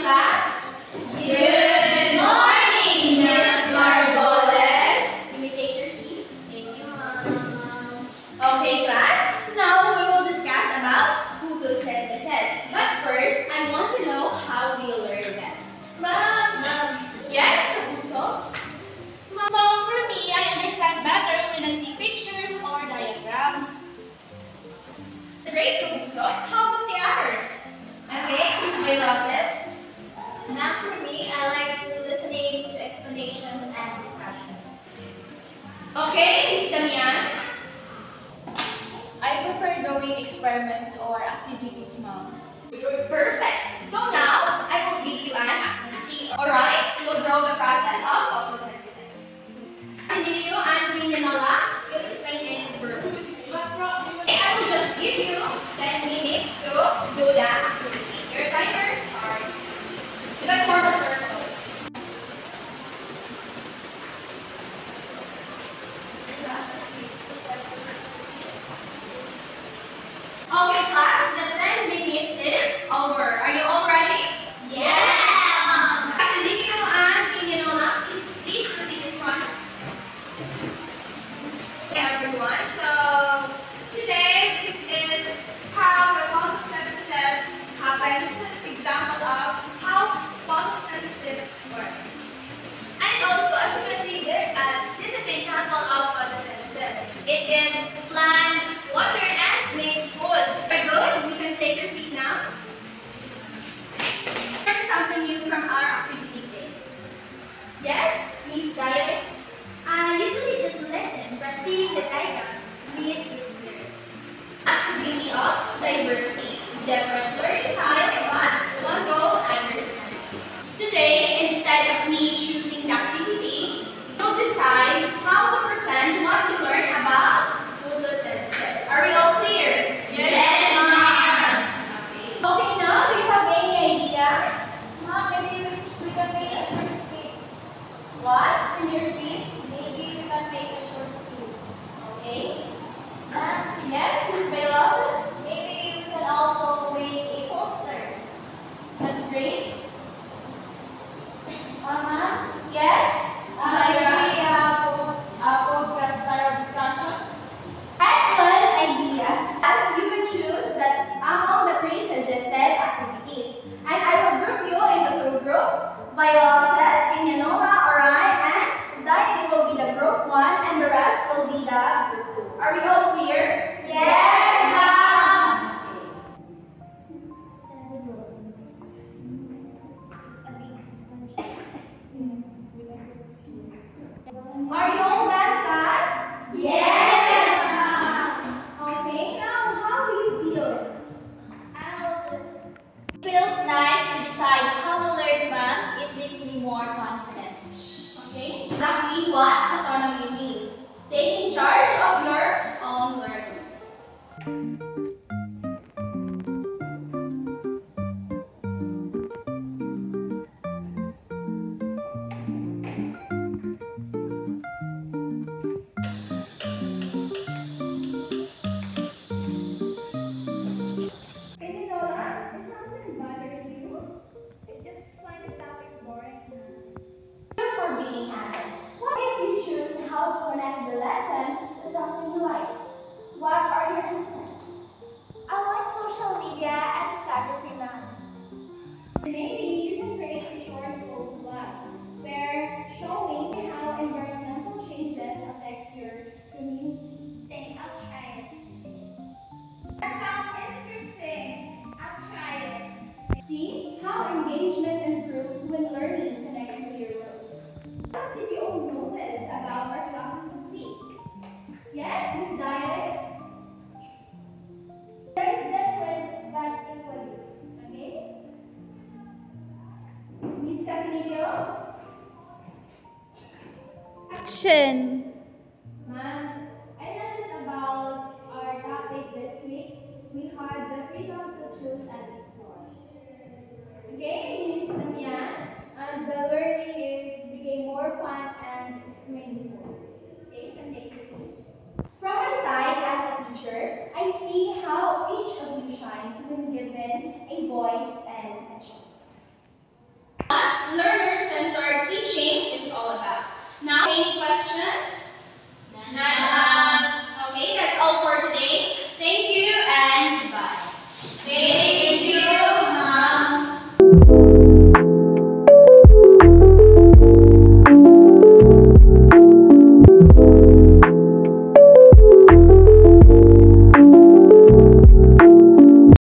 class? Good morning, Miss Margolis. You may take your seat. Thank you, Mom. Okay, class. Now we will discuss about photosynthesis. But first, I want to know how do you learn this? Mom. Yes, Kapuso? Mom, for me, I understand better when I see pictures or diagrams. Great, Kapuso. How about the others? Okay, Miss Veloces? Mom, for me, I like listening to explanations and discussions. Okay, Miss Damian? I prefer doing experiments or activities, Mom. You're perfect. So now, I will give you an activity. Alright? We'll draw the process of photosynthesis. Sinilio and Mininola will explain it verbally. Okay, I will just give you 10 minutes to do the activity. Your timer starts. You can form a circle. Okay, class, the 10 minutes is over. Are you all ready? Yes! Sinilio and Mininola, please proceed in front. Okay, everyone, so today this is how the photosynthesis happens. Example of how photosynthesis works. And also, as you can see there, this is an example of photosynthesis. It gives plants water and make food. Very good. You can take your seat now. Here's something new from our activity today. Yes, Miss Gaye? I usually just listen, but seeing the diagram made it clear. That's the beauty of diversity. Different learning styles, but one goal, understanding. Today, instead of me choosing the activity, you'll decide how to present what you learn about photosynthesis. Are we all clear? Yes, Mom. Okay, now do you have any idea? Mom, maybe we can make a short film. What? Can you repeat? Maybe we can make a short film. Okay. Mom, Yes, Miss Veloces? maybe we can also make a poster. That's great. Mama, Yes? maybe a podcast style discussion? Excellent ideas. As you can choose that among the three suggested activities. And I will group you into two groups. Violoses, Pinyanola, Orai, and Diet will be the group 1 and the rest will be the group 2. Are we all clear? Yes, Mom. Are you all done, class? Yes, Mom. Okay, now how do you feel? It feels nice to decide how to learn, Mom. It makes me more confident. Okay? Exactly what autonomy means. Taking charge of your own learning. Pininola, is something bothering you? I just find the topic boring. Good for being honest. What if you choose how to connect the lesson to something you like? What are your interests? I like social media and photography, Mom. Maybe you can create a short blog where showing how environmental changes affect your community. Think I'll try it. That sounds interesting. I'll try it. See how engagement improves when learning connected to your work. What did you all notice about our classes this week? Yes, Miss Diet? There's different but equally. Okay. Miss Casimiro? Action. Ma'am, I noticed about our topic this week. We had the freedom to choose and explore. Okay, Miss Damian, and the learning became more fun and meaningful. Okay, and take your seat. From my side as a teacher, I see how each of you shines when given a voice and a choice. Very